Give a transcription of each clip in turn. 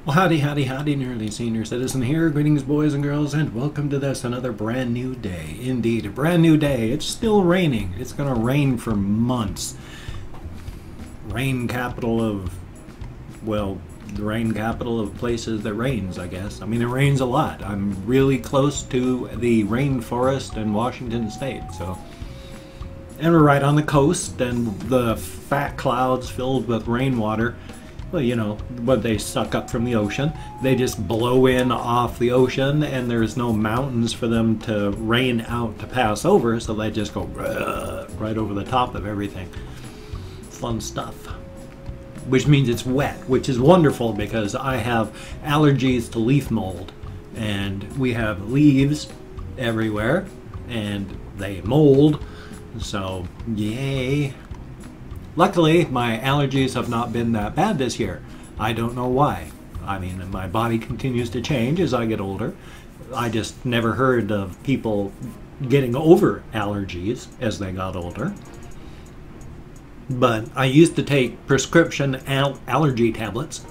Well, howdy, howdy, howdy, nearly senior citizen here. Greetings, boys and girls, and welcome to this, another brand new day. Indeed, a brand new day. It's still raining. It's going to rain for months. Rain capital of, well, the rain capital of places that rains, I guess. I mean, it rains a lot. I'm really close to the rainforest in Washington State, so. And we're right on the coast, and the fat clouds filled with rainwater, well, you know, what they suck up from the ocean, they just blow in off the ocean, and there's no mountains for them to rain out to pass over, so they just go right over the top of everything. Fun stuff. Which means it's wet, which is wonderful because I have allergies to leaf mold, and we have leaves everywhere, and they mold, so yay. Luckily, my allergies have not been that bad this year. I don't know why. I mean, my body continues to change as I get older. I just never heard of people getting over allergies as they got older. But I used to take prescription allergy tablets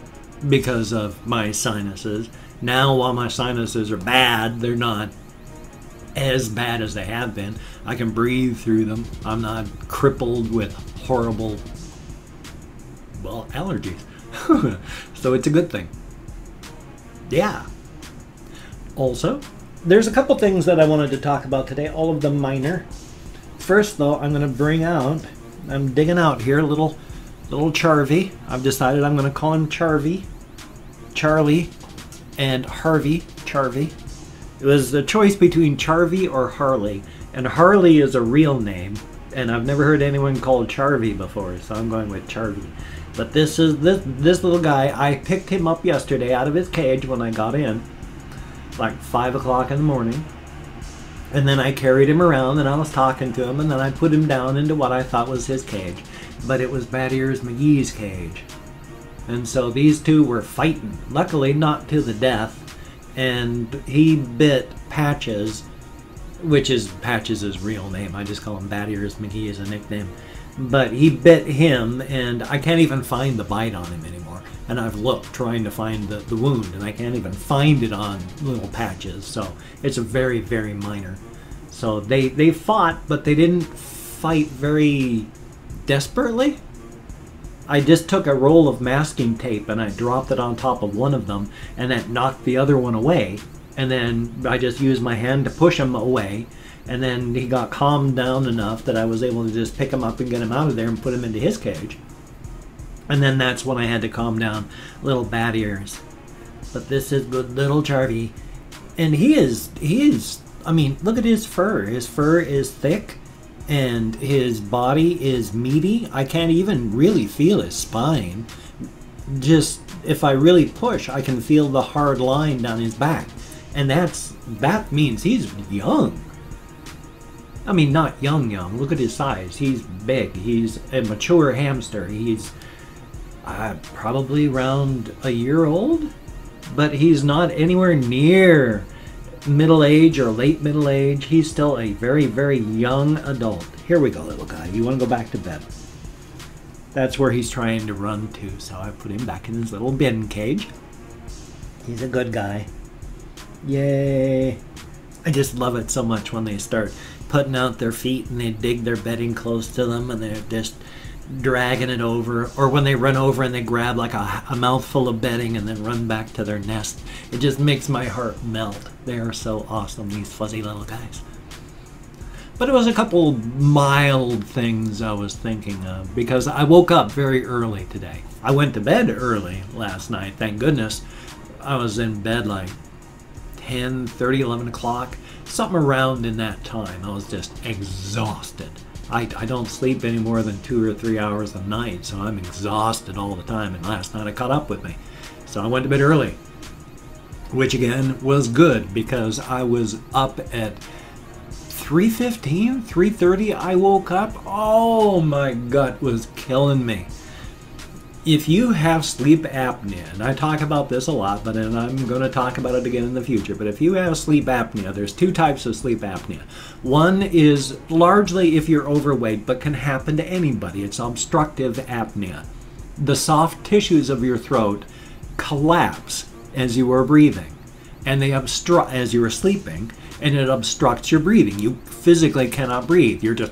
because of my sinuses. Now, while my sinuses are bad, they're not as bad as they have been. I can breathe through them. I'm not crippled with horrible, well, allergies. So it's a good thing. Yeah. Also, there's a couple things that I wanted to talk about today, all of them minor. First, though, I'm going to bring out, I'm digging out here, little Charvy. I've decided I'm going to call him Charvy. Charlie and Harvey. Charvy. It was a choice between Charvy or Harley, and Harley is a real name, and I've never heard anyone called Charvy before, so I'm going with Charvy. But this is this little guy. I picked him up yesterday out of his cage when I got in, like 5 o'clock in the morning, and then I carried him around, and I was talking to him, and then I put him down into what I thought was his cage, but it was Bad Ears McGee's cage, and so these two were fighting. Luckily, not to the death. And he bit Patches, which is Patches' real name. I just call him Bad Ears McGee as a nickname. But he bit him, and I can't even find the bite on him anymore. And I've looked trying to find the wound, and I can't even find it on little Patches. So it's a very, very minor. So they fought, but they didn't fight very desperately. I just took a roll of masking tape and I dropped it on top of one of them, and that knocked the other one away. And then I just used my hand to push him away, and then he got calmed down enough that I was able to just pick him up and get him out of there and put him into his cage. And then that's when I had to calm down little Bad Ears. But this is good little Charvy, and he is, I mean, look at his fur. His fur is thick, and his body is meaty. I can't even really feel his spine. Just, if I really push, I can feel the hard line down his back. And that means he's young. I mean, not young. Look at his size. He's big. He's a mature hamster. He's probably around a year old. But he's not anywhere near middle age or late middle age. He's still a very, very young adult. Here we go, little guy. You want to go back to bed? That's where he's trying to run to, so I put him back in his little bin cage. He's a good guy. Yay. I just love it so much when they start putting out their feet and they dig their bedding close to them and they're just dragging it over, or when they run over and they grab like a mouthful of bedding and then run back to their nest. It just makes my heart melt. They are so awesome, these fuzzy little guys. But it was a couple mild things I was thinking of, because I woke up very early today. I went to bed early last night, thank goodness. I was in bed like 10:30, 11 o'clock, something around in that time. I was just exhausted. I don't sleep any more than 2 or 3 hours a night, so I'm exhausted all the time, and last night it caught up with me. So I went to bed early, which again was good because I was up at 3:15, 3:30 I woke up. Oh, my gut was killing me. If you have sleep apnea, and I talk about this a lot, but then I'm going to talk about it again in the future, but if you have sleep apnea, there's two types of sleep apnea. One is largely if you're overweight, but can happen to anybody. It's obstructive apnea. The soft tissues of your throat collapse as you are breathing, and they obstruct as you are sleeping, and it obstructs your breathing. You physically cannot breathe. You're just,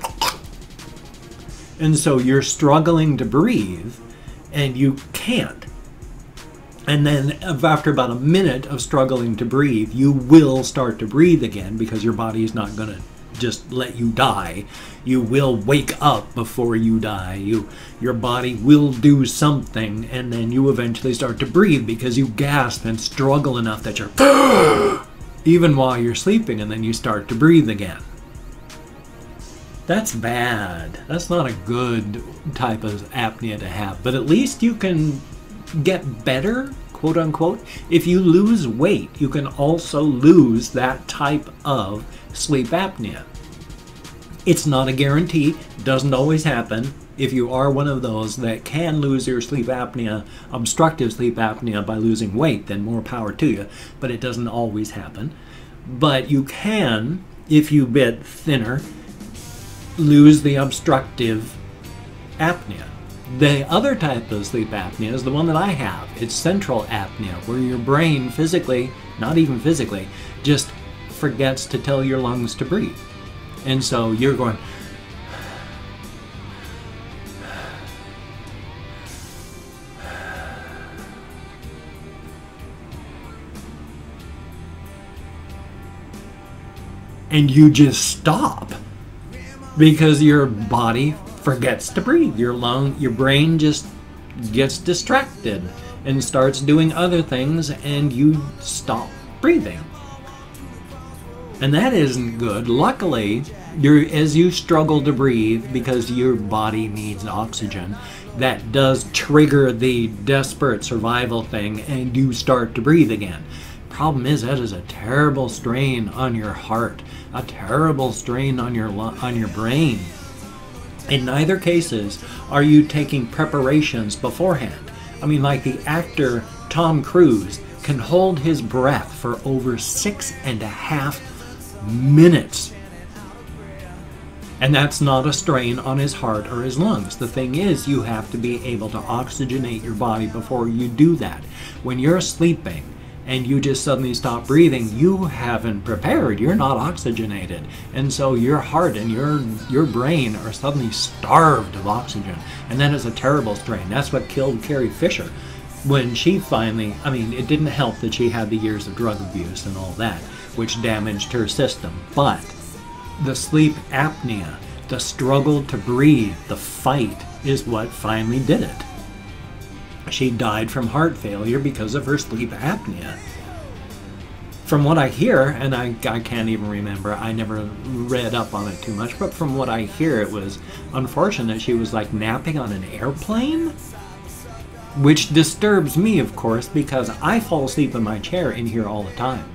and so you're struggling to breathe, and you can't. And then after about a minute of struggling to breathe, you will start to breathe again, because your body is not going to just let you die. You will wake up before you die. Your body will do something, and then you eventually start to breathe because you gasp and struggle enough that you're even while you're sleeping, and then you start to breathe again. That's bad. That's not a good type of apnea to have, but at least you can get better, quote unquote. If you lose weight, you can also lose that type of sleep apnea. It's not a guarantee, doesn't always happen. If you are one of those that can lose your sleep apnea, obstructive sleep apnea, by losing weight, then more power to you, but it doesn't always happen. But you can, if you get thinner, lose the obstructive apnea. The other type of sleep apnea is the one that I have. It's central apnea, where your brain physically, not even physically, just forgets to tell your lungs to breathe. And so you're going, and you just stop because your body forgets to breathe. Your brain just gets distracted and starts doing other things, and you stop breathing. And that isn't good. Luckily, as you struggle to breathe because your body needs oxygen, that does trigger the desperate survival thing, and you start to breathe again. Problem is, that is a terrible strain on your heart, a terrible strain on your brain. In neither cases are you taking preparations beforehand. I mean, like the actor Tom Cruise can hold his breath for over 6.5 minutes. And that's not a strain on his heart or his lungs. The thing is, you have to be able to oxygenate your body before you do that. When you're sleeping and you just suddenly stop breathing, you haven't prepared. You're not oxygenated. And so your heart and your brain are suddenly starved of oxygen. And that is a terrible strain. That's what killed Carrie Fisher. When she finally, I mean, it didn't help that she had the years of drug abuse and all that, which damaged her system. But the sleep apnea, the struggle to breathe, the fight, is what finally did it. She died from heart failure because of her sleep apnea. From what I hear, and I can't even remember, I never read up on it too much, but from what I hear, it was unfortunate. She was like napping on an airplane, which disturbs me, of course, because I fall asleep in my chair in here all the time.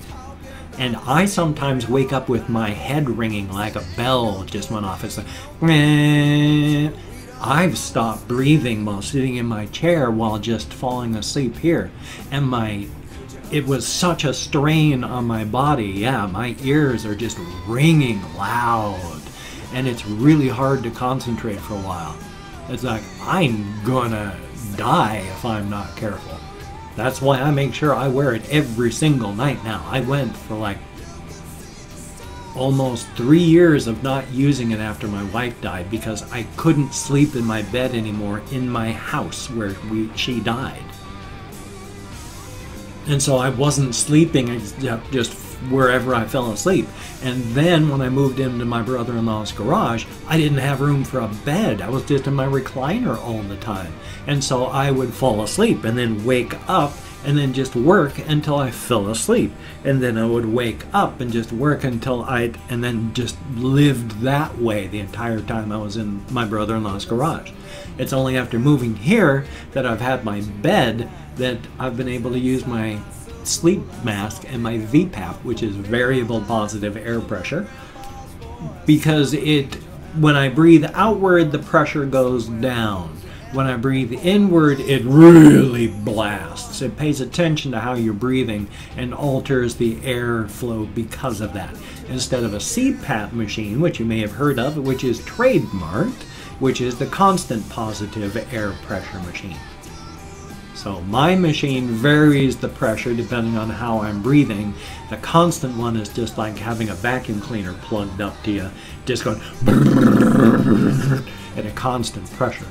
And I sometimes wake up with my head ringing like a bell just went off. It's like, meh. I've stopped breathing while sitting in my chair while just falling asleep here. And it was such a strain on my body. Yeah, my ears are just ringing loud. And it's really hard to concentrate for a while. It's like, I'm gonna die if I'm not careful. That's why I make sure I wear it every single night now. I went for like almost 3 years of not using it after my wife died because I couldn't sleep in my bed anymore in my house where she died. And so I wasn't sleeping just wherever I fell asleep. And then when I moved into my brother-in-law's garage, I didn't have room for a bed. I was just in my recliner all the time. And so I would fall asleep and then wake up and then just work until I fell asleep. And then I would wake up and just work until and then just lived that way the entire time I was in my brother-in-law's garage. It's only after moving here that I've had my bed that I've been able to use my sleep mask and my VPAP, which is variable positive air pressure, because when I breathe outward, the pressure goes down. When I breathe inward, it really blasts. It pays attention to how you're breathing and alters the airflow because of that. Instead of a CPAP machine, which you may have heard of, which is trademarked, which is the constant positive air pressure machine. So my machine varies the pressure depending on how I'm breathing. The constant one is just like having a vacuum cleaner plugged up to you, just going at a constant pressure.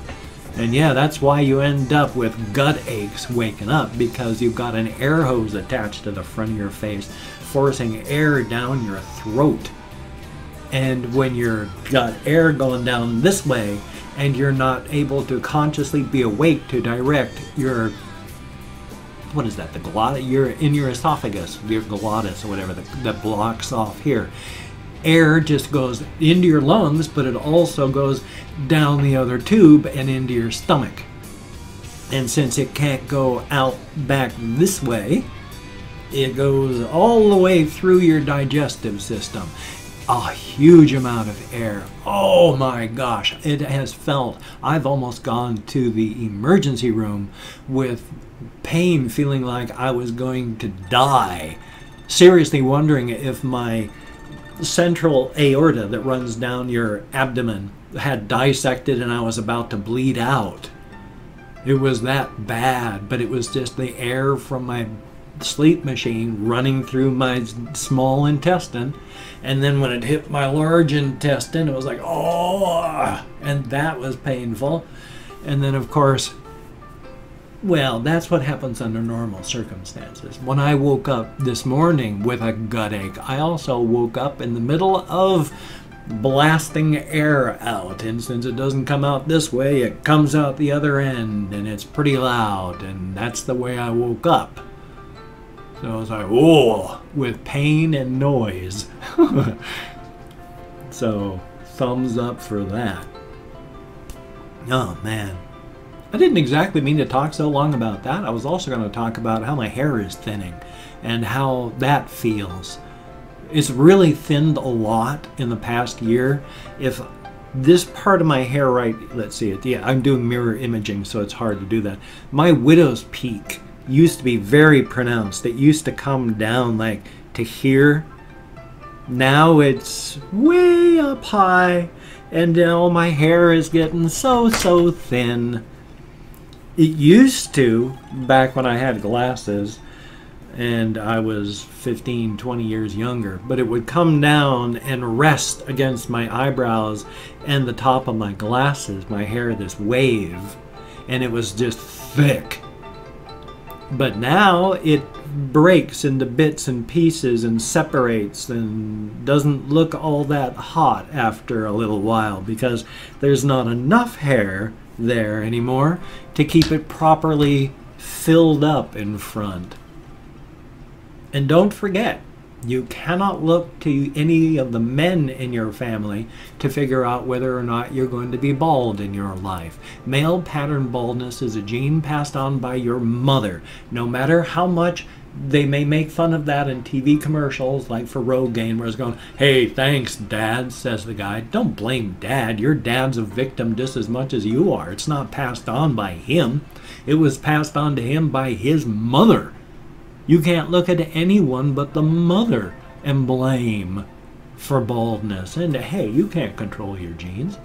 And yeah, that's why you end up with gut aches waking up, because you've got an air hose attached to the front of your face, forcing air down your throat. And when you've got air going down this way, and you're not able to consciously be awake to direct your, what is that, the glottis, you're in your esophagus, your glottis or whatever, that blocks off here. Air just goes into your lungs, but it also goes down the other tube and into your stomach. And since it can't go out back this way, it goes all the way through your digestive system. A huge amount of air. Oh my gosh, it has felt, I've almost gone to the emergency room with pain, feeling like I was going to die. Seriously wondering if my central aorta that runs down your abdomen had dissected and I was about to bleed out. It was that bad, but it was just the air from my sleep machine running through my small intestine, and then when it hit my large intestine, it was like, oh, and that was painful. And then of course, well, that's what happens under normal circumstances. When I woke up this morning with a gut ache, I also woke up in the middle of blasting air out, and since it doesn't come out this way, it comes out the other end, and it's pretty loud, and that's the way I woke up. So I was like, oh, with pain and noise. So, thumbs up for that. Oh, man. I didn't exactly mean to talk so long about that. I was also going to talk about how my hair is thinning and how that feels. It's really thinned a lot in the past year. If this part of my hair right, let's see it. Yeah, I'm doing mirror imaging, so it's hard to do that. My widow's peak used to be very pronounced. It used to come down like to here. Now it's way up high, and now my hair is getting so thin. It used to, back when I had glasses and I was 15, 20 years younger, but it would come down and rest against my eyebrows and the top of my glasses, my hair, this wave, and it was just thick. But now it breaks into bits and pieces and separates and doesn't look all that hot after a little while, because there's not enough hair there anymore to keep it properly filled up in front. And don't forget, you cannot look to any of the men in your family to figure out whether or not you're going to be bald in your life. Male pattern baldness is a gene passed on by your mother. No matter how much they may make fun of that in TV commercials, like for Rogaine, where it's going, hey, thanks, Dad, says the guy. Don't blame Dad. Your dad's a victim just as much as you are. It's not passed on by him. It was passed on to him by his mother. You can't look at anyone but the mother and blame for baldness. And hey, you can't control your genes.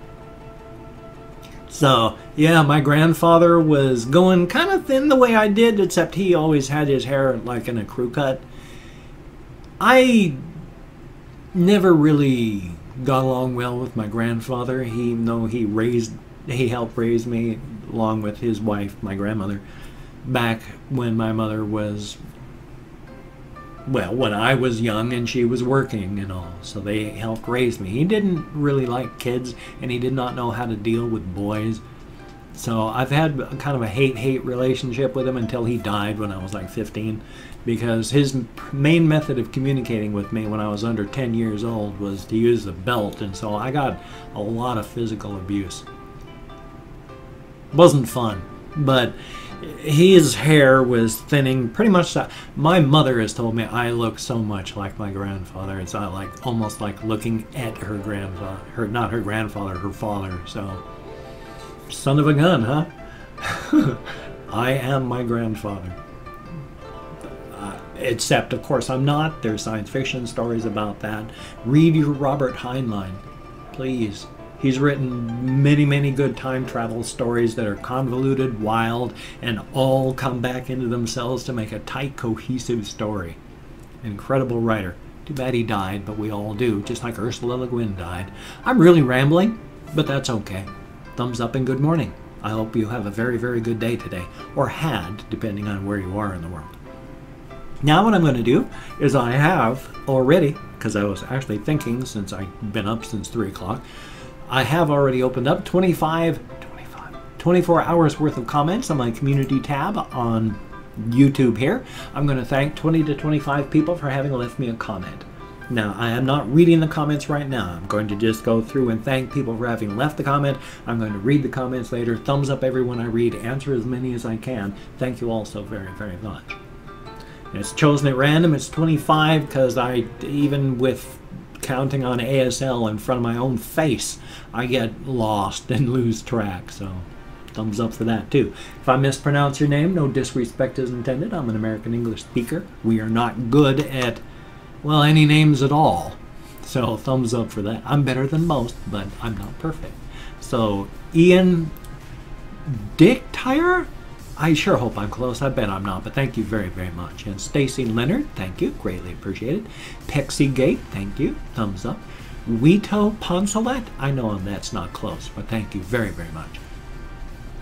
So, yeah, my grandfather was going kind of thin the way I did, except he always had his hair like in a crew cut. I never really got along well with my grandfather, even though he helped raise me along with his wife, my grandmother, back when my mother was, well, when I was young and she was working and all. So they helped raise me. He didn't really like kids, and he did not know how to deal with boys. So I've had kind of a hate-hate relationship with him until he died when I was like 15, because his main method of communicating with me when I was under 10 years old was to use the belt, and so I got a lot of physical abuse. Wasn't fun, but his hair was thinning pretty much. My mother has told me I look so much like my grandfather. It's not like, almost like looking at her grandfather, not her grandfather, her father. So, son of a gun, huh? I am my grandfather. Except, of course, I'm not. There's science fiction stories about that. Read your Robert Heinlein, please. He's written many, many good time travel stories that are convoluted, wild, and all come back into themselves to make a tight, cohesive story. Incredible writer. Too bad he died, but we all do, just like Ursula Le Guin died. I'm really rambling, but that's okay. Thumbs up and good morning. I hope you have a very, very good day today, or had, depending on where you are in the world. Now what I'm going to do is I have already, because I was actually thinking since I've been up since 3 o'clock, I have already opened up 24 hours worth of comments on my community tab on YouTube here. I'm going to thank 20 to 25 people for having left me a comment. Now, I am not reading the comments right now. I'm going to just go through and thank people for having left the comment. I'm going to read the comments later. Thumbs up everyone I read. Answer as many as I can. Thank you all so very, very much. It's chosen at random. It's 25 because even with counting on ASL in front of my own face, I get lost and lose track. So thumbs up for that too. If I mispronounce your name, no disrespect is intended. I'm an American English speaker. We are not good at, well, any names at all. So thumbs up for that. I'm better than most, but I'm not perfect. So Ian Dicktire, I sure hope I'm close. I bet I'm not, but thank you very, very much. And Stacy Leonard, thank you. Greatly appreciated. Pexy Gate, thank you. Thumbs up. Wito Ponsolet, I know that's not close, but thank you very, very much.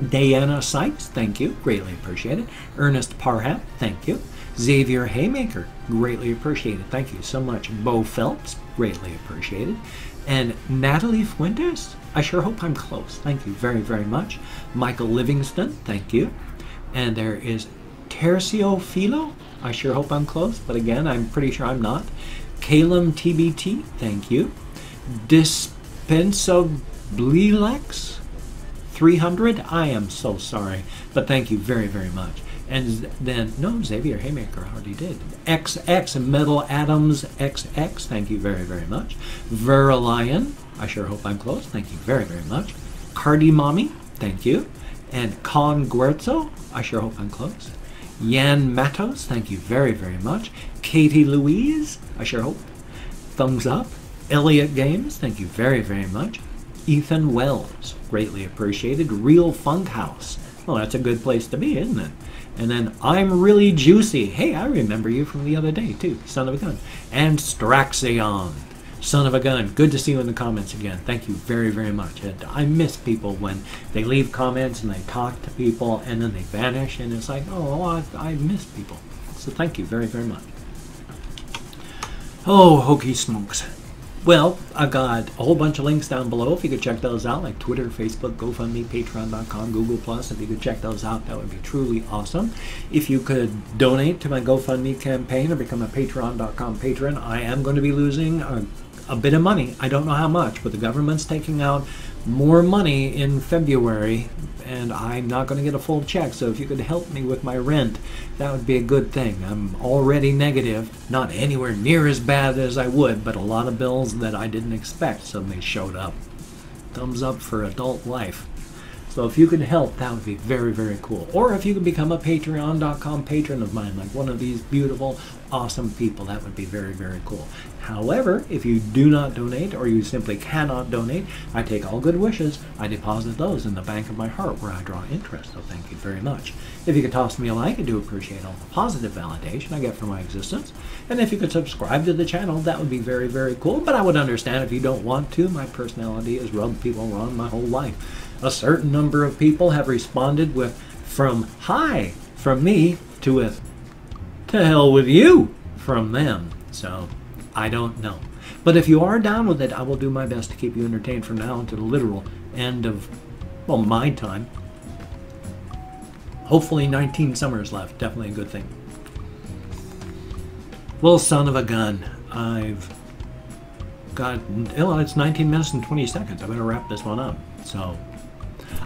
Diana Sykes, thank you. Greatly appreciated. Ernest Parham, thank you. Xavier Haymaker, greatly appreciated. Thank you so much. Bo Phelps, greatly appreciated. And Natalie Fuentes, I sure hope I'm close. Thank you very, very much. Michael Livingston, thank you. And there is Tercio Filo. I sure hope I'm close, but again, I'm pretty sure I'm not. Calum TBT, thank you. Dispensoblilex 300, I am so sorry, but thank you very, very much. And then, no, Xavier Haymaker already did. XX Metal Adams XX, thank you very, very much. Verilion, I sure hope I'm close, thank you very, very much. Cardi Mommy, thank you. And Con Guerzo, I sure hope I'm close. Yan Matos, thank you very, very much. Katie Louise, I sure hope. Thumbs up. Elliot Games, thank you very, very much. Ethan Wells, greatly appreciated. Real Funk House, well, that's a good place to be, isn't it? And then I'm Really Juicy. Hey, I remember you from the other day, too. Son of a gun. And Straxion. Son of a gun. Good to see you in the comments again. Thank you very, very much. And I miss people when they leave comments and they talk to people and then they vanish. And it's like, oh, I miss people. So thank you very, very much. Oh, hokey smokes. Well, I've got a whole bunch of links down below if you could check those out, like Twitter, Facebook, GoFundMe, Patreon.com, Google+. If you could check those out, that would be truly awesome. If you could donate to my GoFundMe campaign or become a Patreon.com patron, I am going to be losing a bit of money. I don't know how much, but the government's taking out more money in February, and I'm not going to get a full check. So if you could help me with my rent, that would be a good thing. I'm already negative, not anywhere near as bad as I would, but a lot of bills that I didn't expect suddenly showed up. Thumbs up for adult life. So if you could help, that would be very, very cool. Or if you could become a Patreon.com patron of mine, like one of these beautiful, awesome people, that would be very, very cool. However, if you do not donate or you simply cannot donate, I take all good wishes. I deposit those in the bank of my heart where I draw interest, so thank you very much. If you could toss me a like, I do appreciate all the positive validation I get for my existence. And if you could subscribe to the channel, that would be very, very cool. But I would understand if you don't want to. My personality has rubbed people wrong my whole life. A certain number of people have responded with from hi from me to with to hell with you from them. So I don't know. But if you are down with it, I will do my best to keep you entertained from now until the literal end of, well, my time. Hopefully 19 summers left. Definitely a good thing. Well, son of a gun. I've got, well, it's 19 minutes and 20 seconds. I'm going to wrap this one up. So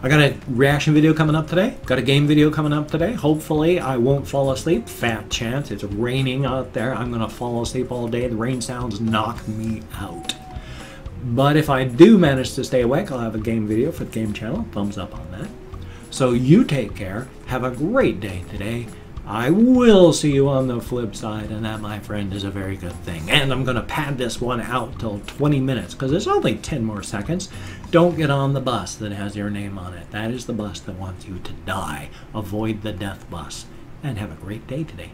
I got a reaction video coming up today. Got a game video coming up today. Hopefully I won't fall asleep. Fat chance. It's raining out there. I'm going to fall asleep all day. The rain sounds knock me out. But if I do manage to stay awake, I'll have a game video for the game channel. Thumbs up on that. So you take care. Have a great day today. I will see you on the flip side, and that, my friend, is a very good thing. And I'm going to pad this one out till 20 minutes because it's only 10 more seconds. Don't get on the bus that has your name on it. That is the bus that wants you to die. Avoid the death bus. And have a great day today.